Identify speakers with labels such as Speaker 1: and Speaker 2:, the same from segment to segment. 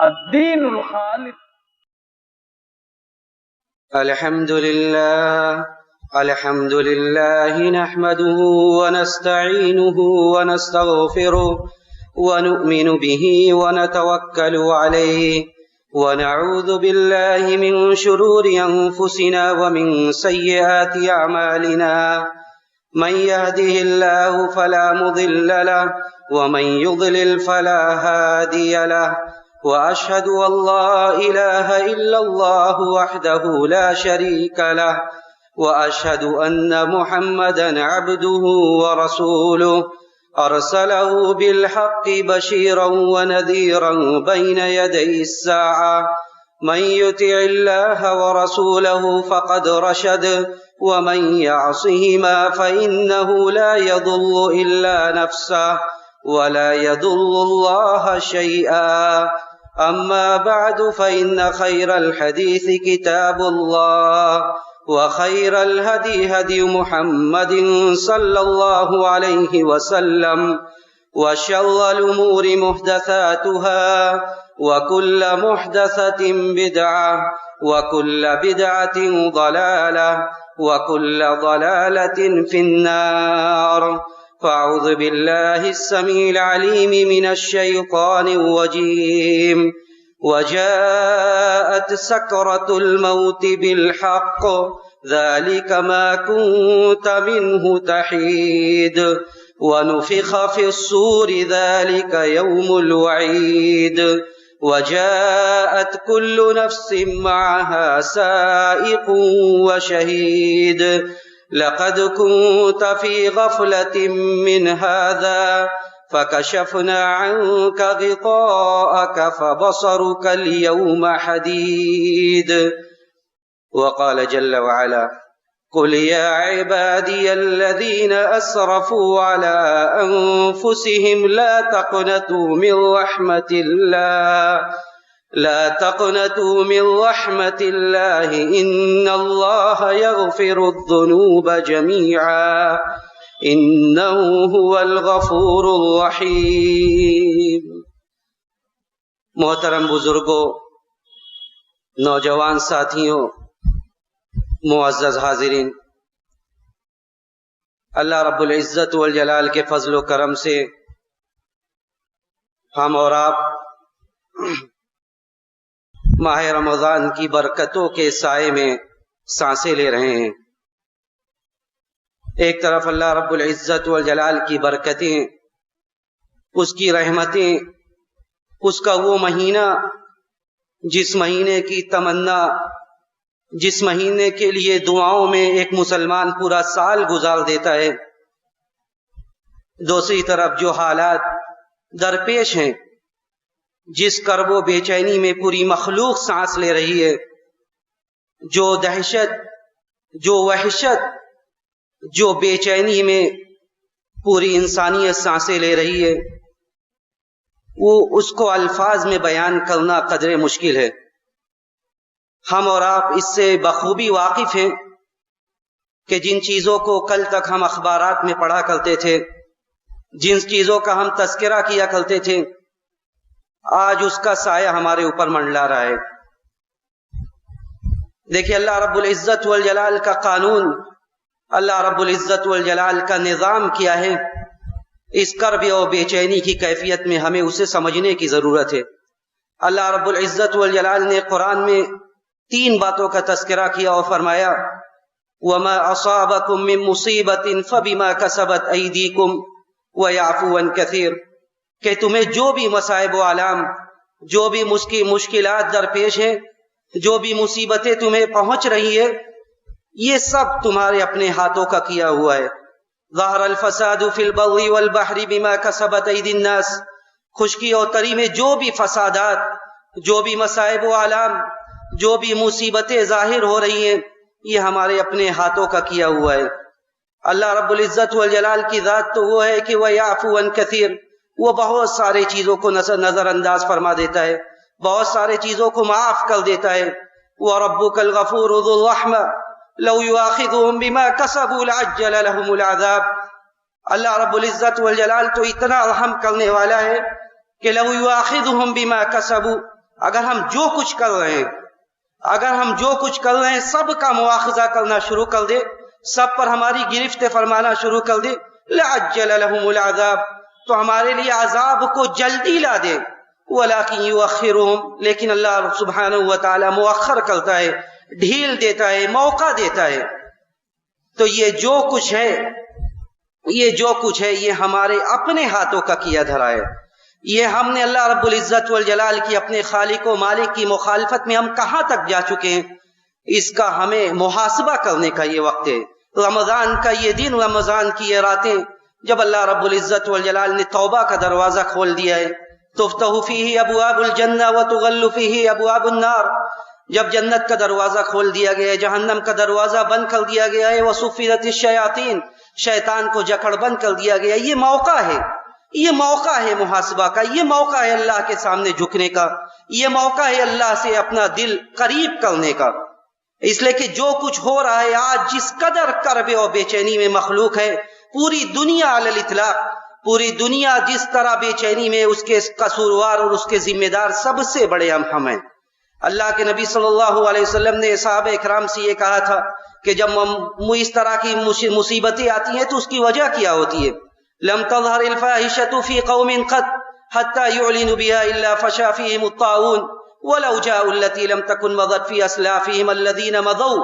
Speaker 1: الدین الخالص.
Speaker 2: الحمد لله نحمده ونستعينه ونستغفره ونؤمن به ونتوكل عليه ونعوذ بالله من شرور أنفسنا ومن سيئات أعمالنا من يهده الله فلا مضل له ومن يضلل فلا هادي له وأشهد أن لا إله إلا الله وحده لا شريك له وأشهد أن محمدا عبده ورسوله أرسله بالحق بشيرا ونذيرا بين يدي الساعة من يطع الله ورسوله فقد رشد ومن يعصهما فإنه لا يضل إلا نفسه ولا يضل الله شيئا. أما بعد فإن خير الحديث كتاب الله وخير الهدي هدي محمد صلى الله عليه وسلم وشر الأمور محدثاتها وكل محدثة بدعة وكل بدعة ضلالة وكل ضلالة في النار. فأعوذ بالله السميع العليم من الشيطان الرجيم. وجاءت سكرة الموت بالحق ذلك ما كنت منه تحيد ونفخ في الصور ذلك يوم الوعيد. وجاءت كل نفس معها سائق وشهيد. لقد كنت في غفلة من هذا فكشفنا عنك غطاءك فبصرك اليوم حديد. وقال جل وعلا قل يا عبادي الذين أسرفوا على أنفسهم لا تقنطوا من رحمة الله إن الله يغفر الذنوب جميعا إنه هو الغفور الرحيم. محترم بزرگوں، نوجوان ساتھیوں، معزز حاضرین، اللہ رب العزت والجلال کے فضل و کرم سے ہم اور آپ ماہ رمضان کی برکتوں کے سائے میں سانسیں لے رہے ہیں. ایک طرف اللہ رب العزت والجلال کی برکتیں، اس کی رحمتیں، اس کا وہ مہینہ جس مہینے کی تمنا، جس مہینے کے لیے دعاؤں میں ایک مسلمان پورا سال گزار دیتا ہے. دوسری طرف جو حالات درپیش ہیں، جس کرب و بے چینی میں پوری مخلوق سانس لے رہی ہے، جو دہشت، جو وحشت، جو بے چینی میں پوری انسانیت سانسیں لے رہی ہے، وہ اس کو الفاظ میں بیان کرنا قدر مشکل ہے. ہم اور آپ اس سے بخوبی واقف ہیں کہ جن چیزوں کو کل تک ہم اخبارات میں پڑھا کرتے تھے، جن چیزوں کا ہم تذکرہ کیا کرتے تھے، آج اس کا سایہ ہمارے اوپر منڈلا رہا ہے. دیکھیے، اللہ رب العزت والجلال کا قانون، اللہ رب العزت والجلال کا نظام کیا ہے. اس کرب اور بے چینی کی کیفیت میں ہمیں اسے سمجھنے کی ضرورت ہے. اللہ رب العزت والجلال نے قرآن میں 3 باتوں کا تذکرہ کیا اور فرمایا وَمَا أَصَابَكُم مِّن مُّصِيبَةٍ فَبِمَا كَسَبَتْ أَيْدِيكُمْ وَيَعْفُو عَن كَثِيرٍ، کہ تمہیں جو بھی مصائب و آلام، جو بھی مشکلات درپیش ہیں، جو بھی مصیبتیں تمہیں پہنچ رہی ہے، یہ سب تمہارے اپنے ہاتھوں کا کیا ہوا ہے. ظَهَرَ الْفَسَادُ فِي الْبَرِّ وَالْبَحْرِ بِمَا كَسَبَتْ أَيْدِي النَّاسِ، خشکی اور تری میں جو بھی فسادات، جو بھی مصائب و آلام، جو بھی مصیبتیں ظاہر ہو رہی ہیں، یہ ہمارے اپنے ہاتھوں کا کیا ہوا ہے. اللہ رب العزت والجلال کی ذات تو وہ ہے کہ وَيَعْفُو عَن كَثِيرٍ، وہ بہت سارے چیزوں کو نظر انداز فرما دیتا ہے، بہت سارے چیزوں کو معاف کر دیتا ہے. وَرَبُّكَ الْغَفُورُ ذُو الرَّحْمَةِ لَوْ يُؤَاخِذُهُم بِمَا كَسَبُوا لَعَجَّلَ لَهُمُ الْعَذَابَ. اللہ رب العزت والجلال تو اتنا رحم کرنے والا ہے کہ لَوْ يُؤَاخِذُهُم بِمَا كَسَبُوا، اگر ہم جو کچھ کر رہے ہیں سب کا مواخذہ کرنا شروع کر دے، سب پر ہماری گرفت فرمانا شروع کر دے، لعجل لهم العذاب، تو ہمارے لیے عذاب کو جلدی لا دے، ولکن یؤخرهم، لیکن اللہ سبحانہ وتعالی مؤخر کرتا ہے، ڈھیل دیتا ہے، موقع دیتا ہے۔ تو یہ جو کچھ ہے یہ ہمارے اپنے ہاتھوں کا کیا دھرا ہے۔ یہ ہم نے اللہ رب العزت والجلال کی اپنے خالق و مالک کی مخالفت میں ہم کہاں تک جا چکے ہیں، اس کا ہمیں محاسبہ کرنے کا یہ وقت ہے۔ رمضان کا یہ دن، رمضان کی یہ راتیں، جب اللہ رب العزت والجلال نے توبہ کا دروازہ کھول دیا ہے، تفتح فیہ ابواب الجنہ وتغل فیہ ابواب النار، جب جنت کا دروازہ کھول دیا گیا ہے، جہنم کا دروازہ بند کر دیا گیا ہے، وصفدت الشیاطین، شیطان کو جکڑ بند کر دیا گیا، یہ موقع ہے محاسبہ کا، یہ موقع ہے اللہ کے سامنے جھکنے کا، یہ موقع ہے اللہ سے اپنا دل قریب کرنے کا۔ اس لیے کہ جو کچھ ہو رہا ہے آج، جس قدر کرب اور بے چینی میں مخلوق ہے، پوری دنیا علی الاطلاق، پوری دنیا جس طرح بے چینی میں، اس کے قصوروار اور اس کے ذمہ دار سب سے بڑے ہم ہیں۔ اللہ کے نبی صلی اللہ علیہ وسلم نے صحابہ اکرام سے یہ کہا تھا کہ جب اس طرح کی مصیبتیں آتی ہیں تو اس کی وجہ کیا ہوتی ہے؟ لم تظہر الفاحشۃ فی قوم قط حتی یعلنوا بها الا فشا فیہم الطاعون ولو جاءوا التي لم تكن مضت في اسلافهم الذين مضوا،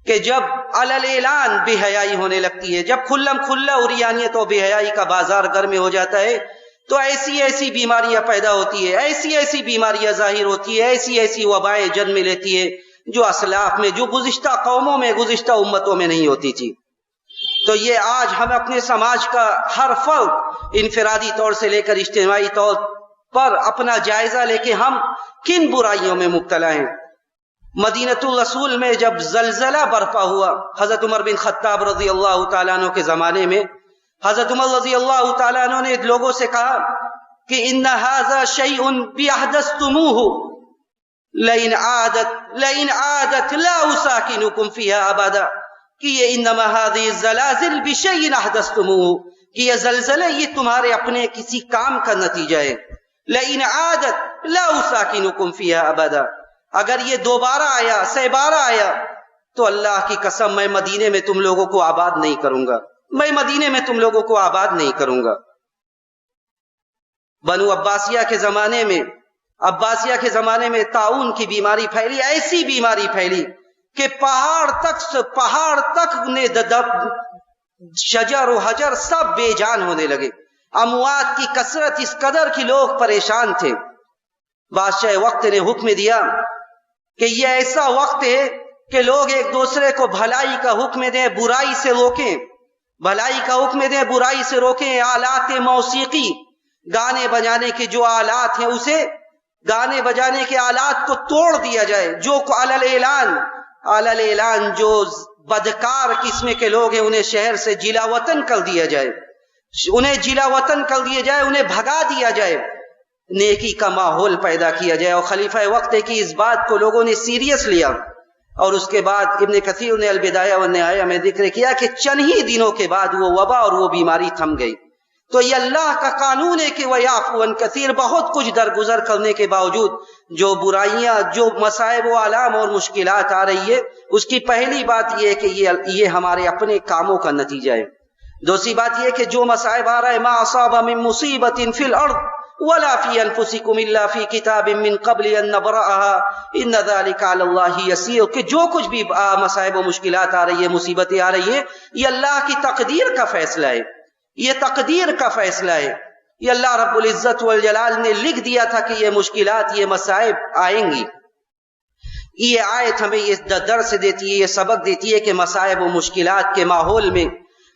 Speaker 2: کہ جب علل اعلان بے حیائی ہونے لگتی ہے، جب کھلم کھلا عریانیت اور بے حیائی کا بازار گھر میں ہو جاتا ہے، تو ایسی بیماریاں پیدا ہوتی ہے، ایسی بیماریاں ظاہر ہوتی ہے، ایسی وبائیں جنم لیتی ہے جو اسلاف میں، جو گزشتہ قوموں میں، گزشتہ امتوں میں نہیں ہوتی تھی۔ تو یہ آج ہم اپنے سماج کا ہر فرد انفرادی طور سے لے کر اجتماعی طور پر اپنا جائزہ لے کے ہم کن برائیوں میں مبتلا ہیں۔ مدینۃ الرسول میں جب زلزلہ برپا ہوا، حضرت عمر بن خطاب رضی اللہ تعالیٰ عنہ کے زمانے میں، حضرت عمر رضی اللہ تعالیٰ عنہ نے لوگوں سے کہا کہ ان ھذا شیء احدثتموہ لئن عادت لا اساکنکم فیہا ابدا، کہ یہ انما هذه الزلازل بشیء احدثتموہ، کہ یہ زلزلے یہ تمہارے اپنے کسی کام کا نتیجہ ہے۔ لئن عادت لا اساکنکم فیہا ابدا، اگر یہ دوبارہ آیا، سہبارہ آیا، تو اللہ کی قسم میں مدینے میں تم لوگوں کو آباد نہیں کروں گا، میں مدینے میں تم لوگوں کو آباد نہیں کروں گا۔ بنو عباسیہ کے زمانے میں طاعون کی بیماری پھیلی، ایسی بیماری پھیلی کہ پہاڑ تک نے شجر و حجر سب بے جان ہونے لگے، اموات کی کثرت اس قدر کی لوگ پریشان تھے۔ بادشاہ وقت نے حکم دیا کہ یہ ایسا وقت ہے کہ لوگ ایک دوسرے کو بھلائی کا حکم دیں، برائی سے روکیں، بھلائی کا حکم دیں، برائی سے روکیں۔ آلات موسیقی، گانے بجانے کے جو آلات ہیں، اسے گانے بجانے کے آلات کو توڑ دیا جائے۔ جو علل اعلان جو بدکار قسم کے لوگ ہیں انہیں شہر سے جلا وطن کر دیا جائے، انہیں بھگا دیا جائے، نیکی کا ماحول پیدا کیا جائے۔ اور خلیفہ وقت ہے کہ اس بات کو لوگوں نے سیریس لیا، اور اس کے بعد ابن کثیر نے البدایہ والنہایہ میں ذکر کیا کہ چند ہی دنوں کے بعد وہ وبا اور وہ بیماری تھم گئی۔ تو یہ اللہ کا قانون ہے کہ وَيَعْفُو عَنْ كَثِيرٍ، بہت کچھ درگزر کرنے کے باوجود جو برائیاں، جو مصائب و آلام اور مشکلات آ رہی ہے، اس کی پہلی بات یہ ہے کہ یہ ہمارے اپنے کاموں کا نتیجہ ہے۔ دوسری بات یہ کہ جو مصائب آ رہا ہے، مَا أَصَابَ مِن مُّصِيبَةٍ فِي الْأَرْضِ وَلَا فِي أَنفُسِكُمْ إِلَّا فِي كِتَابٍ مِّن قَبْلِ أَن نَّبْرَأَهَا إِنَّ ذَلِكَ عَلَى اللَّهِ يَسِيرٌ، کہ جو کچھ بھی مصائب و مشکلات آ رہی ہے، مصیبتیں آ رہی ہیں، یہ اللہ کی تقدیر کا فیصلہ ہے، یہ تقدیر کا فیصلہ ہے۔ یہ اللہ رب العزت والجلال نے لکھ دیا تھا کہ یہ مشکلات، یہ مصائب آئیں گی۔ یہ آیت ہمیں یہ درس دیتی ہے، یہ سبق دیتی ہے کہ مصائب و مشکلات کے ماحول میں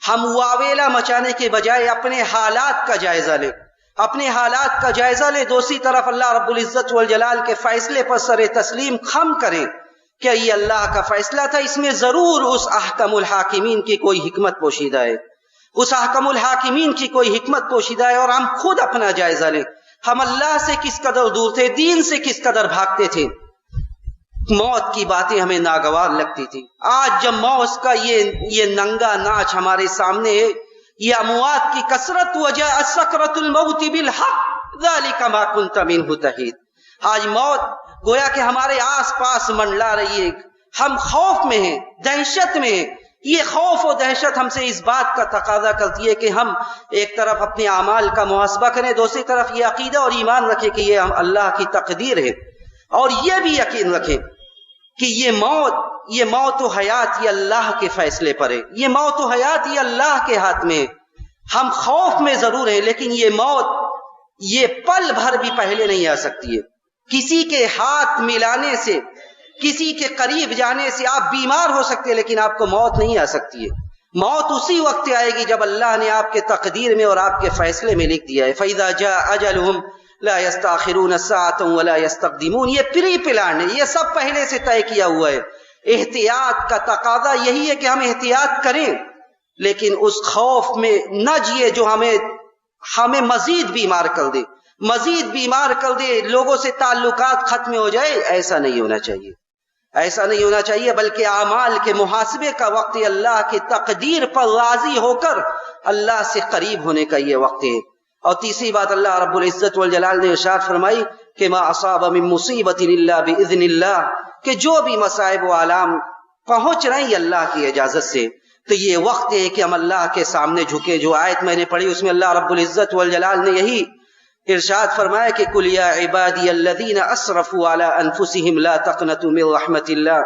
Speaker 2: ہم واویلا مچانے کے بجائے اپنے حالات کا جائزہ لیں، اپنے حالات کا جائزہ لیں۔ دوسری طرف اللہ رب العزت والجلال کے فیصلے پر سر تسلیم خم کریں کہ یہ اللہ کا فیصلہ تھا، اس میں ضرور اس احکم الحاکمین کی کوئی حکمت پوشیدہ ہے، اس احکم الحاکمین کی کوئی حکمت پوشیدہ ہے۔ اور ہم خود اپنا جائزہ لیں، ہم اللہ سے کس قدر دور تھے، دین سے کس قدر بھاگتے تھے، موت کی باتیں ہمیں ناگوار لگتی تھی۔ آج جب موت کا یہ ننگا ناچ ہمارے سامنے ہے، یہ اموات کی کثرت، وجاء سکرۃ الموت بالحق ذلک ما کنت منہ تحید، آج موت گویا کہ ہمارے آس پاس منڈلا رہی ہے، ہم خوف میں ہیں، دہشت میں ہیں۔ یہ خوف و دہشت ہم سے اس بات کا تقاضا کرتی ہے کہ ہم ایک طرف اپنے اعمال کا محاسبہ کریں، دوسری طرف یہ عقیدہ اور ایمان رکھیں کہ یہ اللہ کی تقدیر ہے، اور یہ بھی یقین رکھیں کہ یہ موت و حیات یہ اللہ کے فیصلے پر ہے، یہ موت و حیات یہ اللہ کے ہاتھ میں ہے۔ ہم خوف میں ضرور ہیں، لیکن یہ موت یہ پل بھر بھی پہلے نہیں آ سکتی ہے۔ کسی کے ہاتھ ملانے سے، کسی کے قریب جانے سے آپ بیمار ہو سکتے ہیں، لیکن آپ کو موت نہیں آ سکتی ہے۔ موت اسی وقت آئے گی جب اللہ نے آپ کے تقدیر میں اور آپ کے فیصلے میں لکھ دیا ہے۔ فَإِذَا جَاءَ أَجَلُهُمْ لَا يَسْتَأْخِرُونَ سَاعَةً وَلَا يَسْتَقْدِمُونَ، یہ پری پلان ہے، یہ سب پہلے سے طے کیا ہوا ہے۔ احتیاط کا تقاضا یہی ہے کہ ہم احتیاط کریں، لیکن اس خوف میں نہ جیے جو ہمیں مزید بیمار کر دے، مزید بیمار کر دے، لوگوں سے تعلقات ختم ہو جائے۔ ایسا نہیں ہونا چاہیے، ایسا نہیں ہونا چاہیے، بلکہ اعمال کے محاسبے کا وقت اللہ کی تقدیر پر راضی ہو کر اللہ سے قریب ہونے کا یہ وقت ہے۔ اور تیسری بات اللہ رب العزت والجلال نے ارشاد فرمائی کہ ما اصاب من مصیبت الا باذن اللہ، کہ جو بھی مصائب و آلام پہنچ رہے ہیں اللہ کی اجازت سے، تو یہ وقت ہے کہ ہم اللہ کے سامنے جھکے۔ جو آیت میں نے پڑھی اس میں اللہ رب العزت والجلال نے یہی ارشاد فرمایا کہ قل یا عبادی الذین اسرفوا علی انفسہم لا تقنطوا من رحمت اللہ،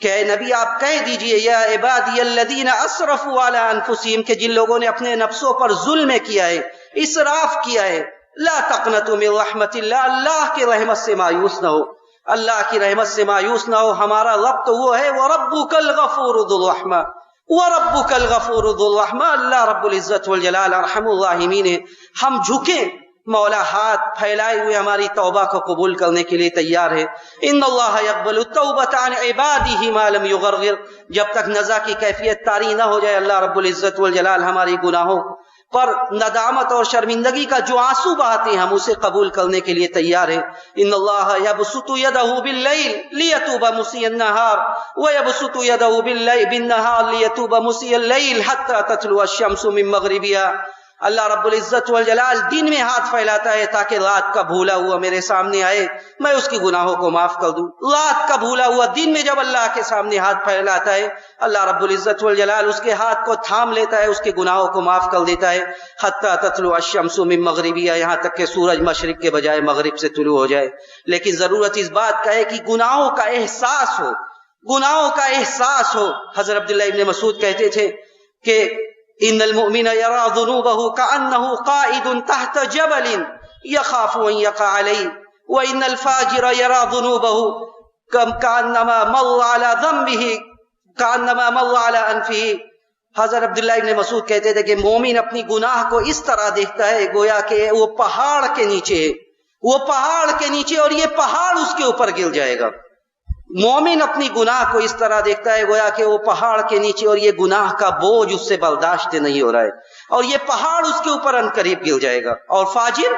Speaker 2: کہ اے نبی آپ کہہ دیجئے یا عبادی الذین اسرفوا علی انفسہم، کہ جن لوگوں نے اپنے نفسوں پر ظلم کیا ہے، اسراف کیا ہے، لا تقنطوا من رحمت اللہ، اللہ کی رحمت سے مایوس نہ ہو، اللہ کی رحمت سے مایوس نہ ہو۔ ہمارا رب تو وہ ہے وَرَبُّكَ الْغَفُورُ ذُو الرَّحْمَةِ، وَرَبُّكَ الْغَفُورُ ذُو الرَّحْمَةِ، اللہ رب العزت والجلال ارحم الراحمین ہے۔ ہم جھکیں، مولا ہاتھ پھیلائے ہوئے ہماری توبہ کو قبول کرنے کے لیے تیار ہے۔ ان اللہ یقبل التوبۃ عن عبادہ ما لم یغرغر، جب تک نزع کی کیفیت طاری نہ ہو جائے اللہ رب العزت والجلال ہماری گناہوں پر ندامت اور شرمندگی کا جو آنسو بہاتے ہیں ہم اسے قبول کرنے کے لیے تیار ہیں۔ ان اللہ یبسط یدہ باللیل لیتوب مسیء النہار ویبسط یدہ بالنہار لیتوب مسیء اللیل حتی تطلع الشمس من مغربها، اللہ رب العزت والجلال دن میں ہاتھ پھیلاتا ہے تاکہ رات کا بھولا ہوا میرے سامنے آئے، میں اس کی گناہوں کو معاف کر دوں۔ رات کا بھولا ہوا دن میں جب اللہ کے سامنے ہاتھ پھیلاتا ہے اللہ رب العزت والجلال اس کے ہاتھ کو تھام لیتا ہے، اس کے گناہوں کو معاف کر دیتا ہے۔ حتی تطلع الشمس من مغربها، یہاں تک کہ سورج مشرق کے بجائے مغرب سے طلوع ہو جائے۔ لیکن ضرورت اس بات کا ہے کہ گناہوں کا احساس ہو، گناہوں کا احساس ہو۔ حضرت عبداللہ ابن مسعود کہتے تھے کہ ان المؤمن يرى ذنوبه كأنه قائد تحت جبل يخاف ان يقع عليه، وان الفاجر يرى ذنوبه كأنما مر على ذنبه كأنما مر على انفه۔ حضرت عبداللہ ابن مسعود کہتے تھے کہ مومن اپنی گناہ کو اس طرح دیکھتا ہے گویا کہ وہ پہاڑ کے نیچے ہے، وہ پہاڑ کے نیچے اور یہ پہاڑ اس کے اوپر گر جائے گا۔ مومن اپنی گناہ کو اس طرح دیکھتا ہے گویا کہ وہ پہاڑ کے نیچے اور یہ گناہ کا بوجھ اس سے برداشت نہیں ہو رہا ہے اور یہ پہاڑ اس کے اوپر عنقریب گر جائے گا۔ اور فاجر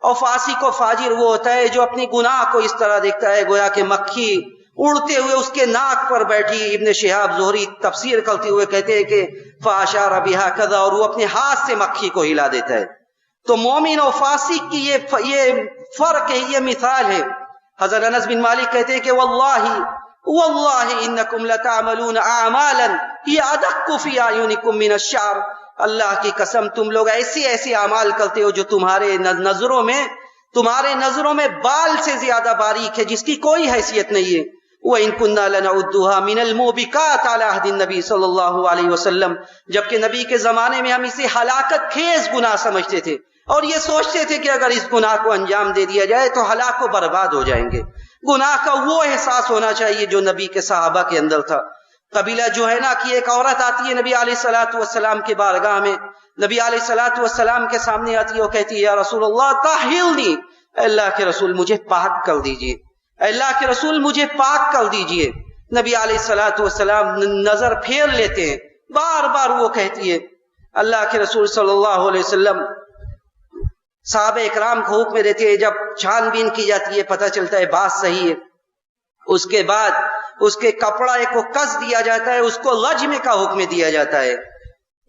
Speaker 2: اور فاسق و فاجر وہ ہوتا ہے جو اپنی گناہ کو اس طرح دیکھتا ہے گویا کہ مکھی اڑتے ہوئے اس کے ناک پر بیٹھی۔ ابن شہاب زہری تفسیر کرتے ہوئے کہتے ہیں کہ فاشار بہا کذا، اور وہ اپنے ہاتھ سے مکھی کو ہلا دیتا ہے۔ تو مومن اور فاسق کی یہ فرق ہے، یہ مثال ہے۔ حضرت انس بن مالک کہتے ہیں کہ واللہ انکم لتعملون اعمالا ہی ادق فی اعینکم من الشعر، اللہ کی قسم تم لوگ ایسے اعمال کرتے ہو جو تمہارے نظروں میں بال سے زیادہ باریک ہے، جس کی کوئی حیثیت نہیں ہے۔ وَإِن كُنَّا لَنَعُدُّهَا مِنَ الْمُوبِقَاتِ عَلَى عَهْدِ النَّبِي صلی اللہ علیہ وسلم، جبکہ نبی کے زمانے میں ہم اسے ہلاکت خیز گناہ سمجھتے تھے اور یہ سوچتے تھے کہ اگر اس گناہ کو انجام دے دیا جائے تو ہلاک و برباد ہو جائیں گے۔ گناہ کا وہ احساس ہونا چاہیے جو نبی کے صحابہ کے اندر تھا۔ قبیلہ جوہینہ کی ایک عورت آتی ہے نبی علیہ الصلوۃ والسلام کی بارگاہ میں، نبی علیہ الصلوۃ والسلام کے سامنے آتی ہے اور کہتی ہے یا رسول اللہ طہرنی، اللہ کے رسول مجھے پاک کر دیجئے، اللہ کے رسول مجھے پاک کر دیجئے۔ نبی علیہ الصلوۃ والسلام نظر پھیر لیتے ہیں، بار بار وہ کہتی ہے۔ اللہ کے رسول صلی اللہ علیہ وسلم صحابہ اکرام کو حکم دیتے ہیں، جب چھان بین کی جاتی ہے پتہ چلتا ہے بات صحیح ہے، اس کے بعد اس کے کپڑا کو کس دیا جاتا ہے، اس کو رجم کا حکم دیا جاتا ہے۔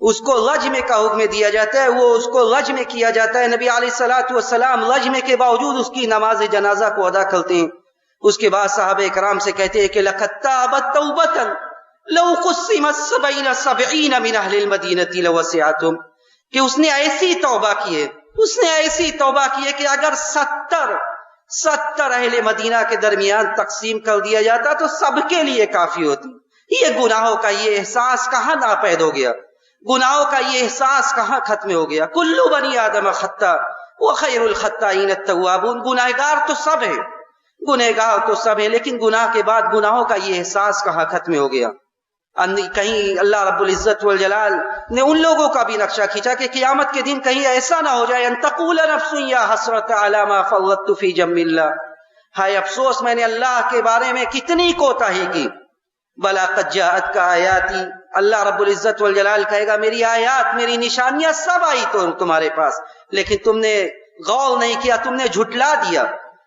Speaker 2: اس کو لجم کا حکم دیا جاتا ہے، وہ اس کو لجم کیا جاتا ہے۔ نبی علیہ الصلوۃ والسلام لجم کے باوجود اس کی نماز جنازہ کو ادا کرتے ہیں۔ اس کے بعد صحابہ کرام سے کہتے ہیں کہ لقد تابت توبۃ لو قسمت بین 70 من اہل المدینہ لوسعتهم، کہ اس نے ایسی توبہ کی ہے، اس نے ایسی توبہ کی ہے کہ اگر 70 اہل مدینہ کے درمیان تقسیم کر دیا جاتا تو سب کے لیے کافی ہوتی۔ یہ گناہوں کا یہ احساس کہاں ناپید ہو گیا، گناہوں کا یہ احساس کہاں ختم ہو گیا؟ کل بنی آدم خطا وخیر الخطائین التوابون، گنہگار تو سب ہیں، گنہگار تو سب ہیں، لیکن گناہ کے بعد گناہوں کا یہ احساس کہاں ختم ہو گیا؟ کہیں اللہ رب العزت والجلال نے ان لوگوں کا بھی نقشہ کھینچا کہ قیامت کے دن کہیں ایسا نہ ہو جائے ان تقول نفس یا حسرت علی ما فرطت فی جنب اللہ، ہائے افسوس میں نے اللہ کے بارے میں کتنی کوتاہی کی۔ بلا قد جاءتک آیاتی، اللہ رب العزت والجلال کہے گا میری آیات، میری نشانیاں سب آئی تو تمہارے پاس، لیکن تم نے غور نہیں کیا، تم نے جھٹلا دیا۔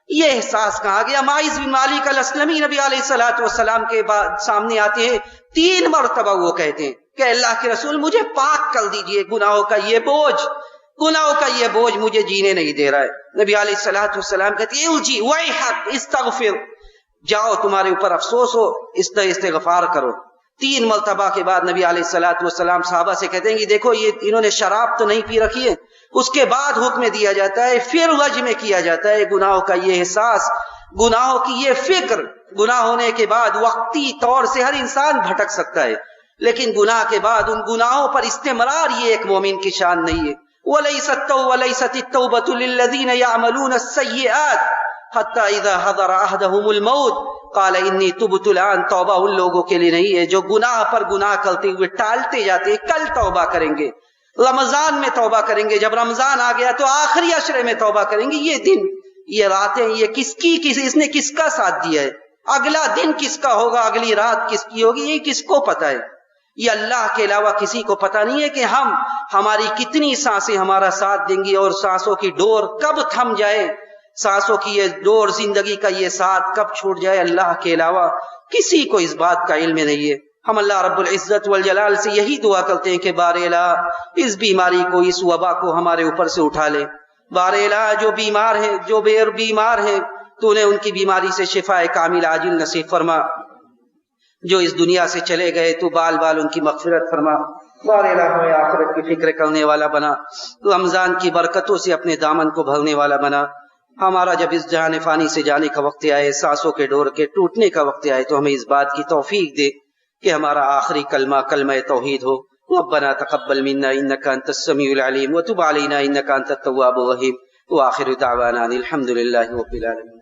Speaker 2: یہ احساس کہاں گیا؟ ماعز بن مالک الاسلمی نبی علیہ الصلوۃ والسلام کے بعد سامنے آتے ہیں، 3 مرتبہ وہ کہتے ہیں کہ اللہ کے رسول مجھے پاک کر دیجئے، گناہوں کا یہ بوجھ مجھے جینے نہیں دے رہا ہے۔ نبی علیہ الصلوۃ والسلام کہتے ہیں ارجی ویحک استغفر، جاؤ تمہارے اوپر افسوس ہو، استغفار کرو۔ 3 مرتبہ کے بعد نبی علیہ الصلوۃ والسلام صحابہ سے کہتے ہیں کہ دیکھو یہ انہوں نے شراب تو نہیں پی رکھی ہے۔ اس کے بعد حکم دیا جاتا ہے، پھر رجم کیا جاتا ہے۔ گناہوں کا یہ احساس، گناہوں کی یہ فکر، گناہ ہونے کے بعد وقتی طور سے ہر انسان بھٹک سکتا ہے، لیکن گناہ کے بعد ان گناہوں پر استمرار یہ ایک مومن کی شان نہیں ہے۔ وَلَيْسَتِ التَّوْبَةُ لِلَّذِينَ يَعْمَلُونَ السَّيِّئَاتِ حَتَّى إِذَا حَضَرَ أَحَدَهُمُ الْمَوْتُ قَالَ إِنِّي تُبْتُ الْآنَ، توبہ ان لوگوں کے لیے نہیں ہے جو گناہ پر گناہ کرتے ہوئے ٹالتے جاتے ہیں، کل توبہ کریں گے، رمضان میں توبہ کریں گے، جب رمضان آ گیا تو آخری عشرے میں توبہ کریں گے۔ یہ دن، یہ راتیں، یہ اس نے کس کا ساتھ دیا ہے؟ اگلا دن کس کا ہوگا، اگلی رات کس کی ہوگی، یہ کس کو پتا ہے؟ یہ اللہ کے علاوہ کسی کو پتا نہیں ہے کہ ہماری کتنی سانسیں ہمارا ساتھ دیں گی اور سانسوں کی ڈور کب تھم جائے، سانسوں کی یہ ڈور، زندگی کا یہ ساتھ کب چھوٹ جائے، اللہ کے علاوہ کسی کو اس بات کا علم نہیں ہے۔ ہم اللہ رب العزت والجلال سے یہی دعا کرتے ہیں کہ بار الہ اس بیماری کو، اس وبا کو ہمارے اوپر سے اٹھا لے۔ بار الہ جو بیمار ہیں، جو بیمار ہیں، تو نے ان کی بیماری سے شفا کامل عاجل نصیب فرما۔ جو اس دنیا سے چلے گئے تو بال بال ان کی مغفرت فرما۔ بار الہ ہمیں آخرت کی فکر کرنے والا بنا، رمضان کی برکتوں سے اپنے دامن کو بھرنے والا بنا۔ ہمارا جب اس جہان فانی سے جانے کا وقت آئے، سانسوں کے ڈور کے ٹوٹنے کا وقت آئے، تو ہمیں اس بات کی توفیق دے کہ ہمارا آخری کلمہ کلمہ توحید ہو۔ ربنا تقبل منا انك انت السميع العليم وتب علينا انك انت التواب الرحيم واخر دعوانا ان الحمد لله رب العالمين۔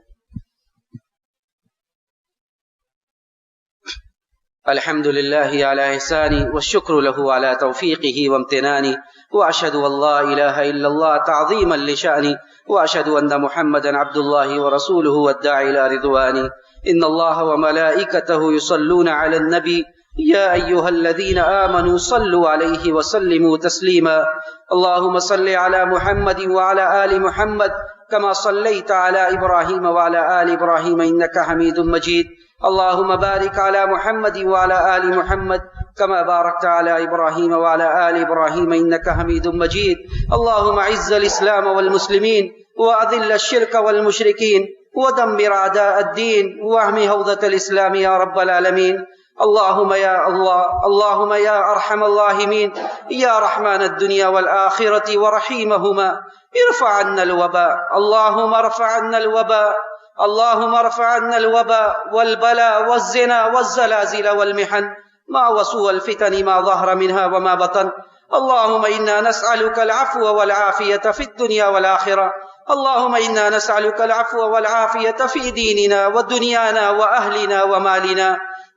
Speaker 2: الحمد لله على إحسانه والشكر له على توفيقه وامتنانه، وأشهد أن لا إله إلا الله تعظيما لشأنه، وأشهد أن محمدا عبد الله ورسوله والداعي إلى رضوانه۔ إن الله وملائكته يصلون على النبي يا أيها الذين آمنوا صلوا عليه وسلموا تسليما۔ اللهم صل على محمد وعلى آل محمد كما صليت على إبراهيم وعلى آل إبراهيم إنك حميد مجيد۔ اللهم بارك على محمد وعلى آل محمد كما باركت على إبراهيم وعلى آل إبراهيم إنك حميد مجيد۔ اللهم أعز الإسلام والمسلمين وأذل الشرك والمشركين ودمر أعداء الدين واحم حوزة الإسلام يا رب العالمين۔ اللهم يا الله، اللهم يا أرحم الراحمين، يا رحمن الدنيا والآخرة ورحيمهما، ارفع عنا الوباء، اللهم ارفع عنا الوباء، اللهم ارفع عنا الوباء والبلاء والزنا والزلازل والمحن ما وسوء الفتن ما ظهر منها وما بطن۔ اللهم إنا نسألك العفو والعافية في الدنيا والآخرة، اللهم إنا نسألك العفو والعافية في ديننا ودنيانا وأهلنا ومالنا۔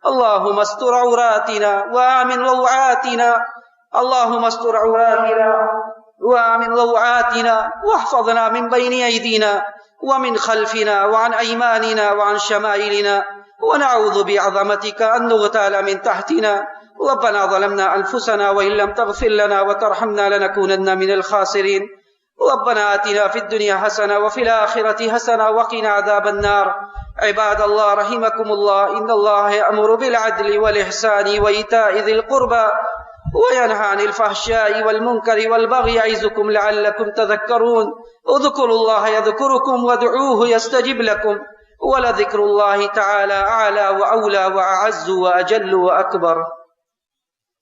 Speaker 2: اللهم استر عوراتنا وآمن روعاتنا، اللهم استر عوراتنا وآمن روعاتنا، واحفظنا من بين أيدينا ومن خلفنا وعن أيماننا وعن شمائلنا، ونعوذ بعظمتك أن نغتال من تحتنا۔ ربنا ظلمنا أنفسنا وإن لم تغفر لنا وترحمنا لنكونن من الخاسرين۔ ربنا آتنا في الدنيا حسنة وفي الآخرة حسنة وقنا عذاب النار۔ عباد الله رحمكم الله، إن الله يأمر بالعدل والإحسان وإيتاء ذي القربى وينهى عن الفحشاء والمنكر والبغي يعظكم لعلكم تذكرون اذكروا الله يذكركم وادعوه يستجب لكم ولذكر الله تعالى أعلى وأولى وأعز وأجل وأكبر